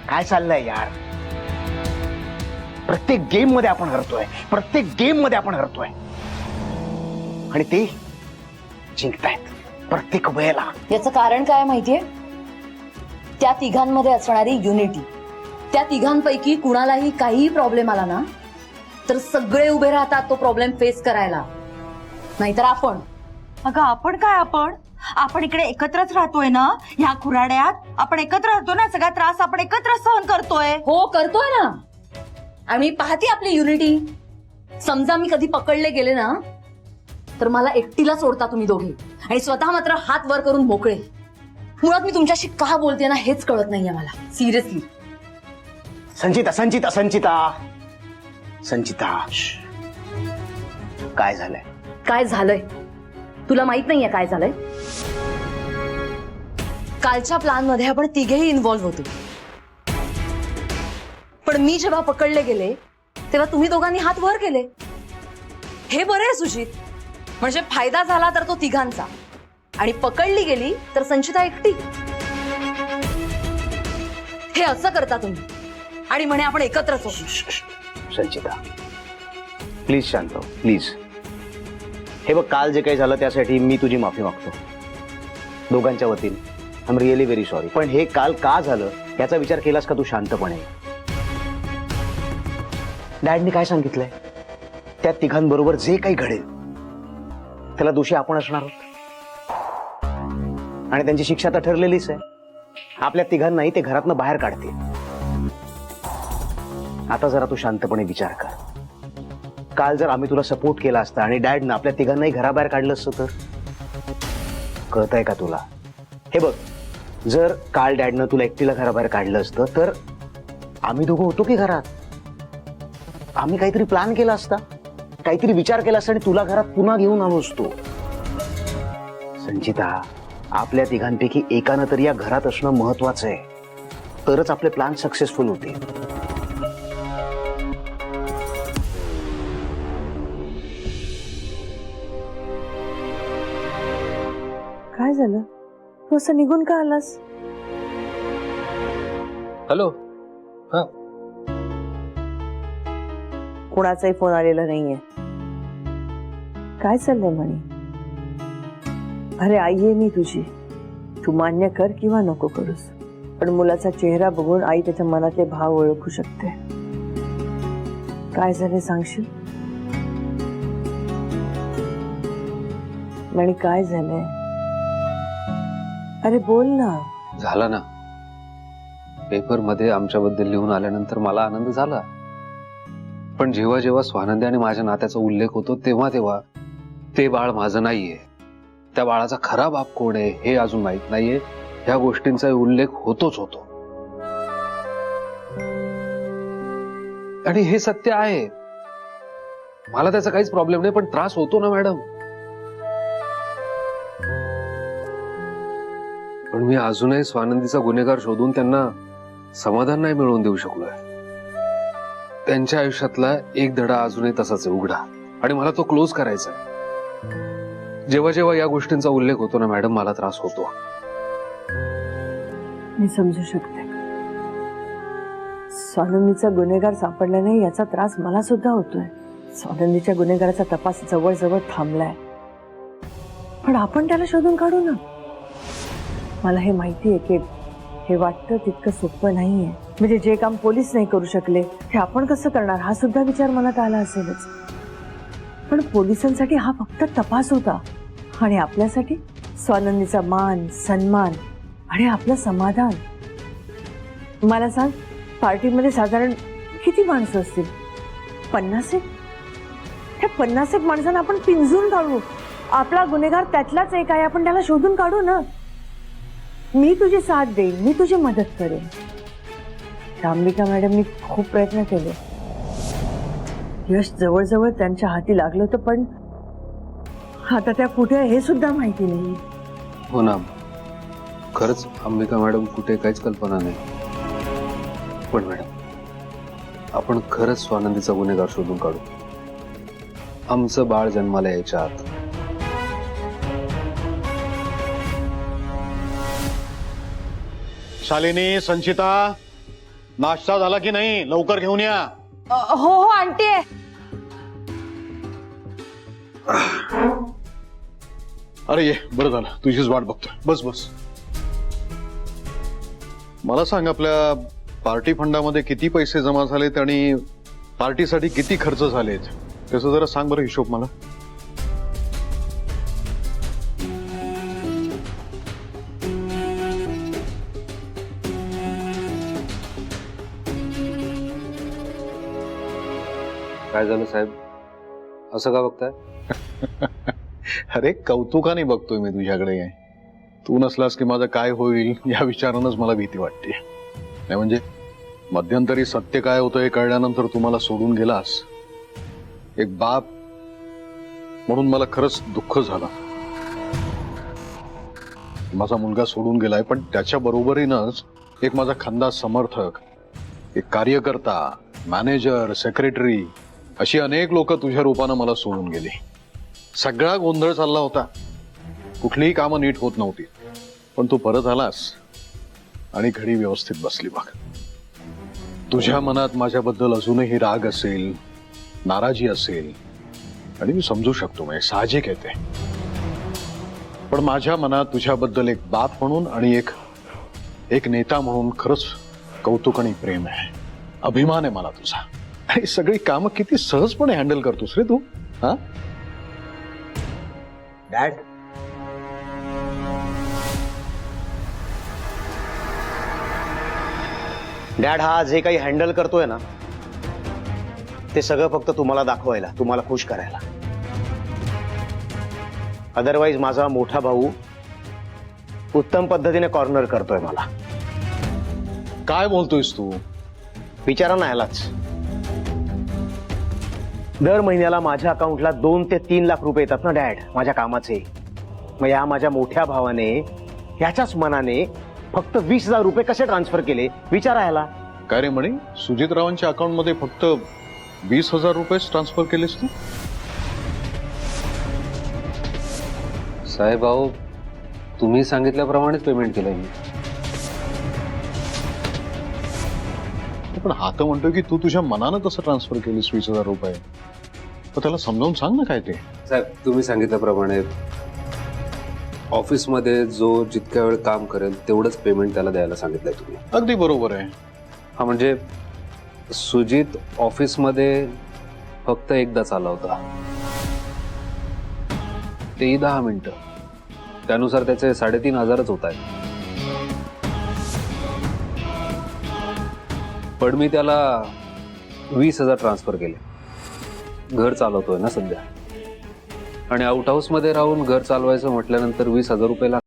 काय चाललंय यार? प्रत्येक गेम मध्ये आपण हरतोय, प्रत्येक गेम मध्ये आपण हरतोय आणि ते जिंकतायत प्रत्येक वेळेला. याचं कारण काय माहितीये? त्या तिघांमध्ये असणारी युनिटी. त्या तिघांपैकी कुणालाही काहीही प्रॉब्लेम आला ना तर सगळे उभे राहतात तो प्रॉब्लेम फेस करायला. नाहीतर आपण. अगं आपण काय, आपण इकडे एकत्रच राहतोय ना ह्या खुराड्यात. आपण एकत्र राहतो ना, सगळा त्रास आपण एकत्र सहन करतोय. हो करतोय ना. आणि पाहते आपली युनिटी. समजा मी कधी पकडले गेले ना तर मला एकटीला सोडता तुम्ही दोघे आणि स्वतः मात्र हात वर करून मोकळे. मुळात मी तुमच्याशी का बोलते ना हेच कळत नाहीये मला, सिरियसली. संचिता संचिता संचिता संचिता, काय झालंय? काय झालंय तुला माहित नाहीये काय झालंय? कालच्या प्लॅन मध्ये आपण तिघेही इन्व्हॉल्व्ह होतो, पण मी जेव्हा पकडले गेले तेव्हा तुम्ही दोघांनी हात वर केले. हे बरं आहे सुजित, म्हणजे फायदा झाला तर तो तिघांचा आणि पकडली गेली तर संचिता एकटी. हे असं करता तुम्ही आणि म्हणे आपण एकत्रच होतो. संचिता प्लीज शांत हो, प्लीज. हे बघ, काल जे काही झालं त्यासाठी मी तुझी माफी मागतो दोघांच्या वतीने. I am really very sorry. पण हे काल का झालं याचा विचार केलास का तू शांतपणे? डॅडनी काय सांगितलंय? त्या तिघांबरोबर जे काही घडेल त्याला दोषी आपण असणार आहोत आणि त्यांची शिक्षा तर ठरलेलीच आहे. आपल्या तिघांनाही ते घरातनं बाहेर काढतील. आता जरा तू शांतपणे विचार कर. काल जर आम्ही तुला सपोर्ट केला असता आणि डॅडनं आपल्या तिघांनाही घराबाहेर काढलं असतं तर? कळतंय का तुला? हे बघ, जर काल डॅडनं तुला एकटीला घराबाहेर काढलं असतं तर आम्ही दोघं होतो की घरात. आम्ही काहीतरी प्लॅन केला असता, काहीतरी विचार केला असता आणि तुला घरात पुन्हा घेऊन आलो असतो. संचिता, आपल्या तिघांपैकी एकानं तरी या घरात असणं महत्वाचं आहे, तरच आपले प्लॅन सक्सेसफुल होतील. काय झालं? तू असं निघून का आलास? हॅलो. हा, कोणाचाही फोन आलेला नाहीये. काय चाललंय म्हणे? अरे आई आहे मी तुझी, तू मान्य कर किंवा नको करूस, पण मुलाचा चेहरा बघून आई त्याच्या मनातले भाव ओळखू शकते. काय झाले सांगशील? म्हणे काय झालंय? अरे बोल ना. झालं ना. पेपर मध्ये आमच्याबद्दल लिहून आल्यानंतर मला आनंद झाला, पण जेव्हा जेव्हा स्वानंदी आणि माझ्या नात्याचा उल्लेख होतो तेव्हा तेव्हा ते बाळ माझं नाहीये, त्या बाळाचा खरा बाप कोण आहे हे अजून माहित नाहीये. ह्या गोष्टींचा उल्लेख होतोच होतो आणि हे सत्य आहे. मला त्याचा काहीच प्रॉब्लेम नाही, पण त्रास होतो ना मॅडम. पण मी अजूनही स्वानंदीचा गुन्हेगार शोधून त्यांना समाधान नाही मिळवून देऊ शकलोय. त्यांच्या आयुष्यातला एक धडा अजूनही तसाच आहे उघडा, आणि मला तो क्लोज करायचा आहे. जेव्हा जेव्हा या गोष्टींचा उल्लेख होतो ना मॅडम, मला त्रास होतो. मी समजू शकते. स्वानंदीचा गुन्हेगार सापडला नाही याचा त्रास मला सुद्धा होतोय. स्वानंदीच्या गुन्हेगाराचा तपास जवळजवळ थांबलाय, पण आपण त्याला शोधून काढू ना. मला हे माहितीये की हे वाटतं तितकं सोपं नाहीये. म्हणजे जे काम पोलीस नाही करू शकले ते आपण कसं करणार हा सुद्धा विचार मनात आला असेलच. पण पोलिसांसाठी हा फक्त तपास होता आणि आपल्यासाठी स्वानंदीचा मान, सन्मान आणि आपलं समाधान. मला सांग, पार्टीमध्ये साधारण किती माणसं असतील? 50 एक. त्या 50 एक माणसांना आपण पिंजून काढू. आपला गुन्हेगार त्यातलाच एक आहे, आपण त्याला शोधून काढू ना. मी तुझी साथ देईन, मी तुझी मदत करेन. अंबिका मॅडमनी खूप प्रयत्न केले, यश जवळजवळ त्यांच्या हाती लागलं होतं, पण आता त्या कुठे आहे हे सुद्धा माहिती नाही. हो ना, खरंच अंबिका मॅडम कुठे काहीच कल्पना नाही. पण मॅडम, आपण खरंच स्वानंदीचा गुन्हेगार शोधून काढू. आमचं बाळ जन्माला यायच्या आत. शालिनी, संचिता, नाश्ता झाला की नाही? लवकर घेऊन या. हो हो आणते. अरे ये, बरं झालं, तुझीच वाट बघतोय. बस बस. मला सांग, आपल्या पार्टी फंडामध्ये किती पैसे जमा झालेत आणि पार्टीसाठी किती खर्च झालेत त्याचं जरा सांग बरं हिशोब मला. काय झालं साहेब, असं का बघताय? अरे कौतुकाने बघतोय मी तुझ्याकडे. तू नसलास की माझं काय होईल या विचारानंच मला भीती वाटते. नाही म्हणजे मध्यंतरी सत्य काय होतं हे कळल्यानंतर तू मला सोडून गेलास. एक बाप म्हणून मला खरंच दुःख झालं. माझा मुलगा सोडून गेलाय, पण त्याच्या बरोबरीनंच एक माझा खंदा समर्थक, एक कार्यकर्ता, मॅनेजर, सेक्रेटरी अशी अनेक लोक तुझ्या रूपानं मला सोडून गेली. सगळा गोंधळ चालला होता. कुठलीही कामं नीट होत नव्हती. पण तू परत आलास आणि घडी व्यवस्थित बसली बघ. तुझ्या मनात माझ्याबद्दल अजूनही राग असेल, नाराजी असेल आणि मी समजू शकतो, म्हणजे साहजिक आहे ते. पण माझ्या मनात तुझ्याबद्दल एक बाप म्हणून आणि एक नेता म्हणून खरंच कौतुक आणि प्रेम आहे. अभिमान आहे मला तुझा. आणि सगळी कामं किती सहजपणे हँडल करतोस रे तू. हा डॅड, डॅड हा जे काही हँडल करतोय ना ते सगळं फक्त तुम्हाला दाखवायला, तुम्हाला खुश करायला. अदरवाईज माझा मोठा भाऊ उत्तम पद्धतीने कॉर्नर करतोय मला. काय बोलतोयस तू? विचारा ना यालाच. दर महिन्याला माझ्या अकाउंटला 2 ते 3 लाख रुपये येतात ना डॅड माझ्या कामाचे. मग या माझ्या मोठ्या भावाने ह्याच्याच मनाने फक्त 20,000 रुपये कसे ट्रान्सफर केले विचारा याला. काय रे म्हणे, सुजितरावांच्या अकाउंट मध्ये फक्त 20,000 रुपयेच ट्रान्सफर केलेस तू? साहेब अहो, तुम्ही सांगितल्याप्रमाणेच पेमेंट केलंय मी. पण हा तर म्हणतोय की तू तुझ्या मनानं तसं ट्रान्सफर केलीस 20,000 रुपये. तर त्याला समजावून सांग ना काय ते. साहेब तुम्ही सांगितल्याप्रमाणे ऑफिसमध्ये जो जितक्या वेळ काम करेल तेवढंच पेमेंट त्याला द्यायला सांगितलंय तुम्ही. अगदी बरोबर आहे. हा म्हणजे सुजित ऑफिसमध्ये फक्त एकदाच आला होता, तेही 10 मिनिटं. त्यानुसार त्याचे 3,500च होत आहेत. पण मी त्याला 20,000 ट्रान्सफर केले. घर चालवतोय ना सध्या, आणि आउट हाऊस मध्ये राहून घर चालवायचं म्हटल्यानंतर 20,000 रुपये लागतात.